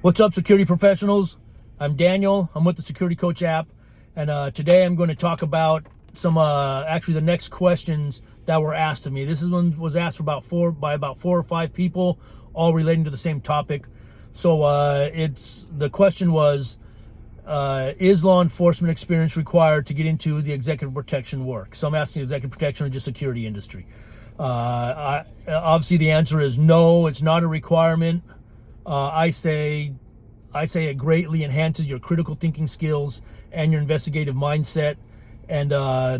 What's up, security professionals? I'm Daniel. I'm with the Security Coach app, and today I'm going to talk about some actually the next questions that were asked of me. This is one was asked by about four or five people, all relating to the same topic. So the question was, is law enforcement experience required to get into the executive protection work? So I'm asking executive protection or just security industry. Obviously, the answer is no. It's not a requirement. I say it greatly enhances your critical thinking skills and your investigative mindset, and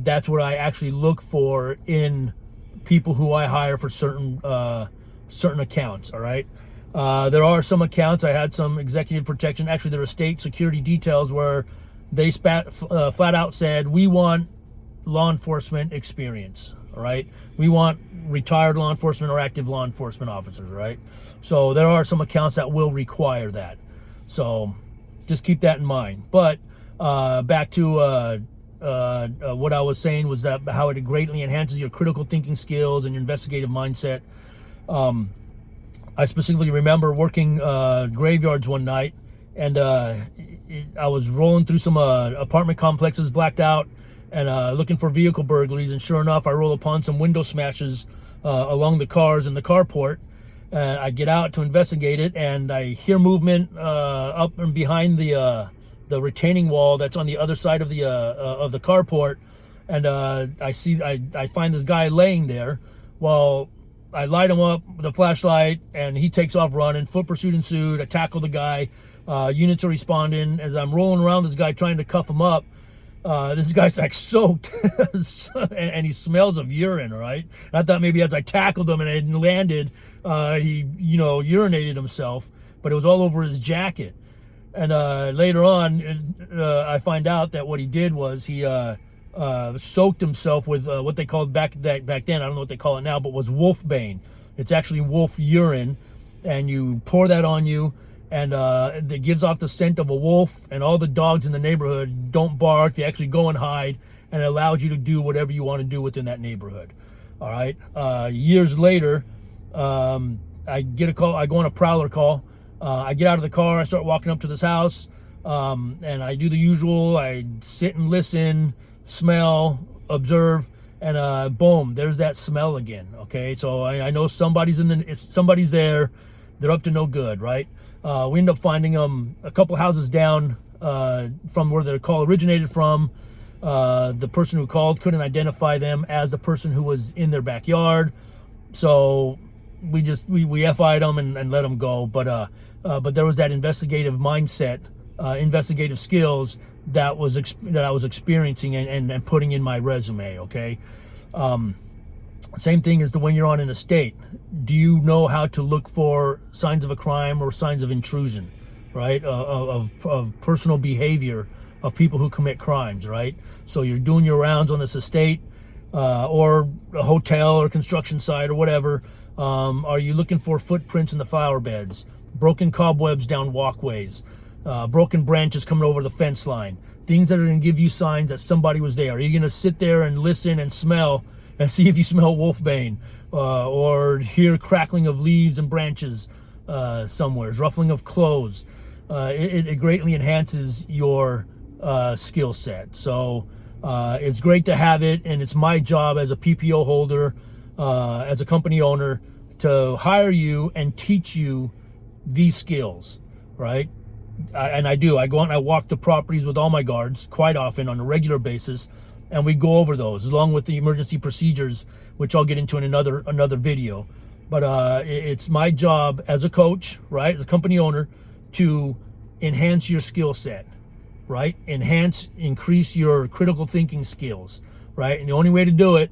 that's what I actually look for in people who I hire for certain accounts. All right, there are some accounts. I had some executive protection. Actually, there are state security details where they flat out said, we want law enforcement experience. All right, we want retired law enforcement or active law enforcement officers. Right, so there are some accounts that will require that. So just keep that in mind. But back to what I was saying was that how it greatly enhances your critical thinking skills and your investigative mindset. I specifically remember working graveyards one night, and I was rolling through some apartment complexes, blacked out, and looking for vehicle burglaries. And sure enough, I roll upon some window smashes along the cars in the carport. I get out to investigate it, and I hear movement up and behind the retaining wall that's on the other side of the carport, and I find this guy laying there. Well, I light him up with a flashlight, and he takes off running. Foot pursuit ensued. I tackle the guy. Units are responding. As I'm rolling around this guy trying to cuff him up, this guy's like soaked and he smells of urine, right? I thought maybe as I tackled him and it landed, he, urinated himself, but it was all over his jacket. And later on, I find out that what he did was he soaked himself with what they called back then, I don't know what they call it now, but was wolfbane. It's actually wolf urine, and you pour that on you, and it gives off the scent of a wolf, and all the dogs in the neighborhood don't bark. They actually go and hide, and it allows you to do whatever you want to do within that neighborhood. All right. Years later, I get a call. I go on a prowler call. I get out of the car. I start walking up to this house, and I do the usual. I sit and listen, smell, observe, and boom, there's that smell again. Okay, so I know somebody's there. They're up to no good, right? We end up finding them a couple houses down from where the call originated from. The person who called couldn't identify them as the person who was in their backyard, so we FI'd them and let them go. But there was that investigative mindset, investigative skills that I was experiencing and putting in my resume. Okay. Same thing as when you're on an estate. Do you know how to look for signs of a crime or signs of intrusion, right? Of personal behavior of people who commit crimes, right? So you're doing your rounds on this estate or a hotel or construction site or whatever. Are you looking for footprints in the flower beds, broken cobwebs down walkways, broken branches coming over the fence line, things that are going to give you signs that somebody was there? Are you going to sit there and listen and smell and see if you smell wolfbane, or hear crackling of leaves and branches somewhere, ruffling of clothes? It greatly enhances your skill set. So it's great to have it, and it's my job as a PPO holder, as a company owner, to hire you and teach you these skills, right? I do. I go out and I walk the properties with all my guards quite often on a regular basis, and we go over those along with the emergency procedures, which I'll get into in another video. But it's my job as a coach, right, as a company owner, to enhance your skill set, right? Increase your critical thinking skills, right? And the only way to do it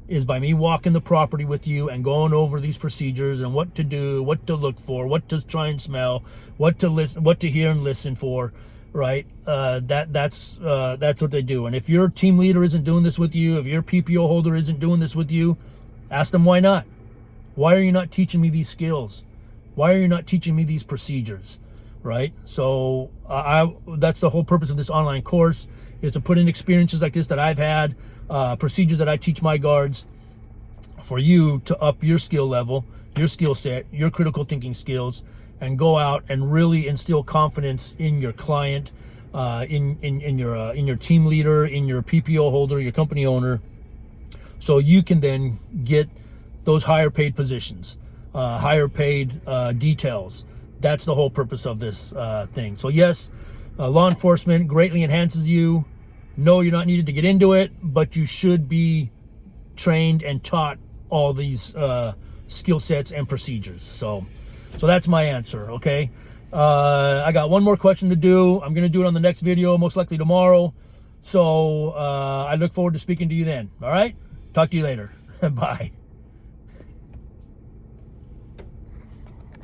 is by me walking the property with you and going over these procedures and what to do, what to look for, what to try and smell, what to listen, what to hear and listen for, right? That's what they do. And if your team leader isn't doing this with you, if your PPO holder isn't doing this with you, ask them why not. Why are you not teaching me these skills? Why are you not teaching me these procedures? Right? So that's the whole purpose of this online course, is to put in experiences like this that I've had, procedures that I teach my guards, for you to up your skill level, your skill set, your critical thinking skills, and go out and really instill confidence in your client, in your team leader, in your PPO holder, your company owner, so you can then get those higher paid positions, higher paid details. That's the whole purpose of this thing. So yes, law enforcement greatly enhances you. No, you're not needed to get into it, but you should be trained and taught all these skill sets and procedures. So that's my answer. Okay. I got one more question to do. I'm going to do it on the next video, most likely tomorrow. So I look forward to speaking to you then. All right. Talk to you later. Bye.